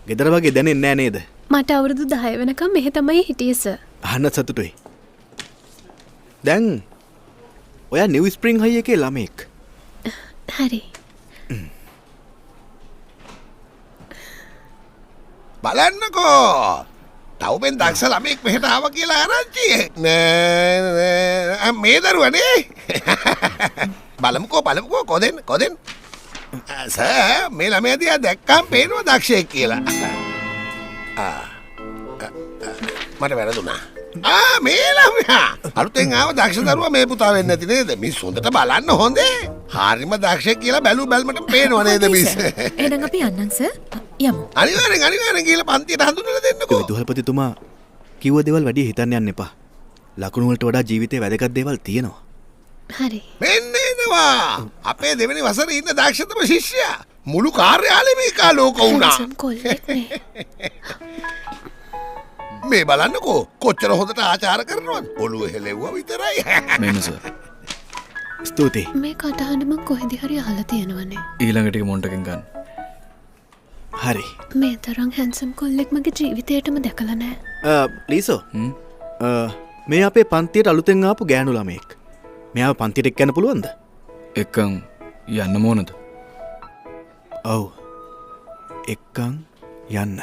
ගෙදර වගේ දැනෙන්නේ නෑ නේද? මට අවුරුදු 10 වෙනකම් මෙහෙ තමයි හිටියේ සර්. අහන්න සතුටුයි. දැන් ඔයා නිව් ස්ප්‍රින්ග් හයි එකේ ළමෙක්. හරි. බලන්නකෝ තවුබෙන් දක්ෂ ළමෙක් මෙහෙට ආවා කියලා ආරංචි නෑ මේ දරුවනේ බලමුකෝ කොදෙන් සර් මේ ළමයා දිහා දැක්කම පේනවා දක්ෂයෙක් කියලා මට වැරදුනා මේ ළමයා අලුතෙන් ආව දක්ෂ දරුවා මේ පුතා වෙන්නේ නැති නේද මිස් හොඳට බලන්න හොඳේ හරිම දක්ෂයෙක් කියලා බැලුමට පේනවා නේද මිස් එහෙනම් අපි යන්නම් සර් යමු. අනිවාර්යෙන් කියලා පන්තියට හඳුන්වලා දෙන්නකෝ. විදුහල්පතිතුමා කිව්ව දේවල් වැඩි හිතන්න යන්න එපා. ලකුණු වලට වඩා ජීවිතේ වැදගත් දේවල් තියෙනවා. හරි. මෙන්න එනවා. අපේ දෙවෙනි වසරේ ඉන්න දක්ෂතම ශිෂ්‍යයා. මුළු කාර්යාලෙම ඒකාලෝක වුණා. හැන්සම් කොල්ලෙක් නේ. මේ බලන්නකෝ කොච්චර හොඳට ආචාර කරනවද? ඔළුව හෙලෙව්වා විතරයි. මෙන්න සර්. ස්තුතියි. මේ කටහඬ මං කොහෙද හරි අහලා තියෙනවනේ. ඊළඟ ටික මොන්ටකින් ගන්න. හරි. මේ තරම් හැන්සම් කොල්ලෙක් මගේ ජීවිතේටම දැකලා නැහැ. ලීසෝ. මේ අපේ පන්තියට අලුතෙන් ආපු ගෑනු ළමෙක්. මෙයාව පන්තියට එක්ක යන්න පුළුවන්ද? එක්කන් යන්න ඕනද? ඔව්. එක්කන් යන්න.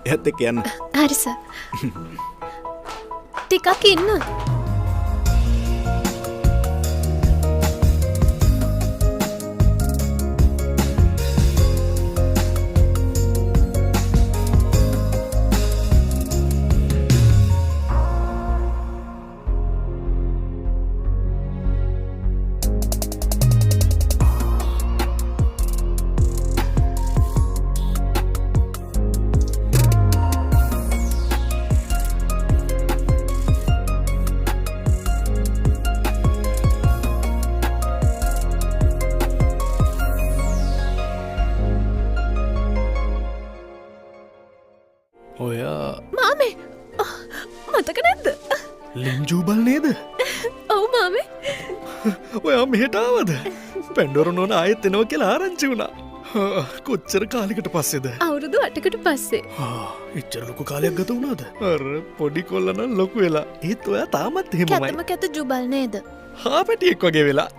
එයත් එක්ක යන්න. හරි සර්. ටිකක් ඉන්න. ඔයා මාමේ මතක නැද්ද? ලින්ජූබල් නේද? ඔව් මාමේ. ඔයා මෙහෙට ආවද? පැන්ඩෝර නෝන ආයෙත් එනවා කියලා ආරංචි වුණා. කොච්චර කාලෙකට පස්සේද? අවුරුදු 8කට පස්සේ. එච්චර ලොකු කාලයක් ගත වුණාද? අර පොඩි කොල්ලා නම් ලොකු වෙලා. ඒත් ඔයා තාමත් එහෙමමයි. කැතම කැත ජුබල් නේද? හාපැටියෙක් වගේ වෙලා.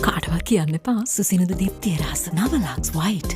කාටවත් කියන්න එපා සුසිනිදු දීප්තිය රහස නවලක්ස් වයිට්.